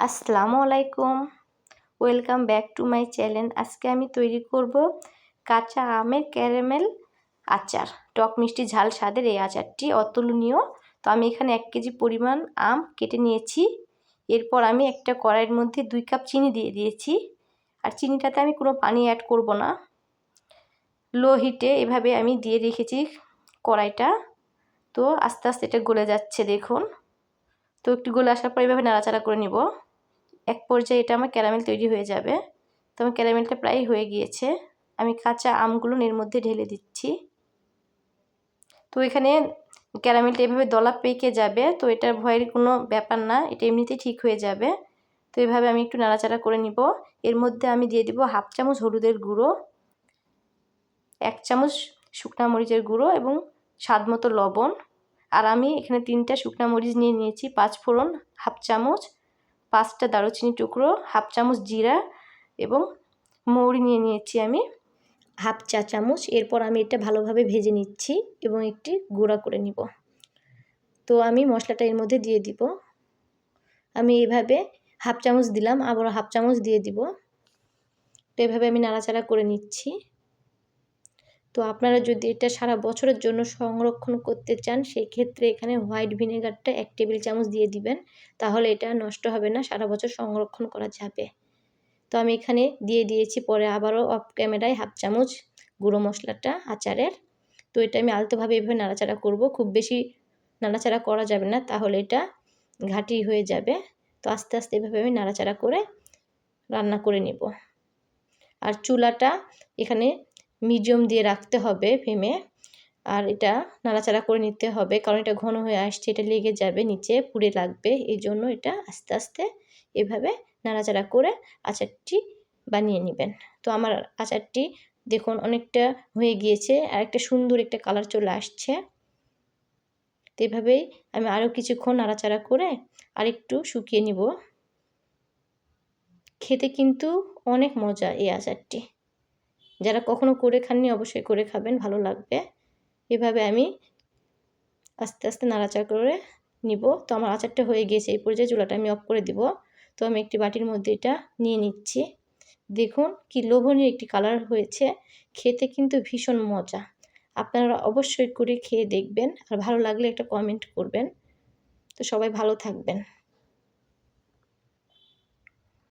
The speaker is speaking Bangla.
আসসালামু আলাইকুম, welcome back to my channel. আজকে আমি তৈরি করব কাঁচা আমের ক্যারামেল আচার। টক মিষ্টি ঝাল স্বাদের এই আচারটি অতুলনীয়। তো আমি এখানে 1 কেজি পরিমাণ আম কেটে নিয়েছি। এরপর আমি একটা কড়াইয়ের মধ্যে 2 কাপ চিনি দিয়ে দিয়েছি। আর চিনিটাতে আমি কোনো পানি অ্যাড করব না। লো হিটে এভাবে আমি দিয়ে রেখেছি কড়াইটা। তো আস্তে আস্তে এটা গলে যাচ্ছে, দেখুন। তো একটু গলে আসার পর এভাবে নাড়াচাড়া করে নিব। এক পর্যায়ে এটা আমার ক্যারামেল তৈরি হয়ে যাবে। তো আমার ক্যারামেলটা প্রায় হয়ে গিয়েছে। আমি কাঁচা আমগুলো এর মধ্যে ঢেলে দিচ্ছি। তো এখানে ক্যারামেলটা এভাবে দলা পেকে যাবে, তো এটার ভয়ের কোনো ব্যাপার না, এটা এমনিতেই ঠিক হয়ে যাবে। তো এভাবে আমি একটু নাড়াচাড়া করে নিব। এর মধ্যে আমি দিয়ে দিব 1/2 চামচ হলুদের গুঁড়ো, 1 চামচ শুকনা মরিচের গুঁড়ো এবং স্বাদ মতো লবণ। আর আমি এখানে 3টা শুকনা মরিচ নিয়ে নিয়েছি, 5 ফোড়ন 1/2 চামচ, 5টা দারুচিনি টুকরো, 1/2 চামচ জিরা এবং মৌরি নিয়ে নিয়েছি আমি 1/2 চা চামচ। এরপর আমি এটা ভালোভাবে ভেজে নিচ্ছি এবং একটি গুঁড়া করে নিব। তো আমি মশলাটা এর মধ্যে দিয়ে দিব। আমি এভাবে 1/2 চামচ দিলাম, আবার 1/2 চামচ দিয়ে দিব। তো এভাবে আমি নাড়াচাড়া করে নিচ্ছি। তো আপনারা যদি এটা সারা বছরের জন্য সংরক্ষণ করতে চান, সেই ক্ষেত্রে এখানে হোয়াইট ভিনেগারটা 1 টেবিল চামচ দিয়ে দিবেন। তাহলে এটা নষ্ট হবে না, সারা বছর সংরক্ষণ করা যাবে। তো আমি এখানে দিয়ে দিয়েছি, পরে আবারও অফ ক্যামেরায় 1/2 চামচ গুঁড়ো মশলাটা আচারের। তো এটা আমি আলতোভাবে এভাবে নাড়াচাড়া করব। খুব বেশি নাড়াচাড়া করা যাবে না, তাহলে এটা ঘাঁটি হয়ে যাবে। তো আস্তে আস্তে এভাবে আমি নাড়াচাড়া করে রান্না করে নেব। আর চুলাটা এখানে মিডিয়াম দিয়ে রাখতে হবে ফ্লেমে। আর এটা নাড়াচাড়া করে নিতে হবে, কারণ এটা ঘন হয়ে আসছে, এটা লেগে যাবে, নিচে পুড়ে লাগবে। এই জন্য এটা আস্তে আস্তে এভাবে নাড়াচাড়া করে আচারটি বানিয়ে নেবেন। তো আমার আচারটি দেখুন অনেকটা হয়ে গিয়েছে, আর একটা সুন্দর একটা কালার চলে আসছে। তো এভাবেই আমি আরও কিছুক্ষণ নাড়াচাড়া করে আরেকটু শুকিয়ে নিব। খেতে কিন্তু অনেক মজা এই আচারটি। যারা কখনো করে খাননি অবশ্যই করে খাবেন, ভালো লাগবে। এভাবে আমি আস্তে আস্তে নাড়াচাড়া করে নিব। তো আমার আচারটা হয়ে গিয়েছে, এই পর্যায়ে চুলাটা আমি অফ করে দিব। তো আমি একটি বাটির মধ্যে এটা নিয়ে নিচ্ছি। দেখুন কি লোভনীয় একটি কালার হয়েছে, খেতে কিন্তু ভীষণ মজা। আপনারা অবশ্যই করে খেয়ে দেখবেন, আর ভালো লাগলে একটা কমেন্ট করবেন। তো সবাই ভালো থাকবেন।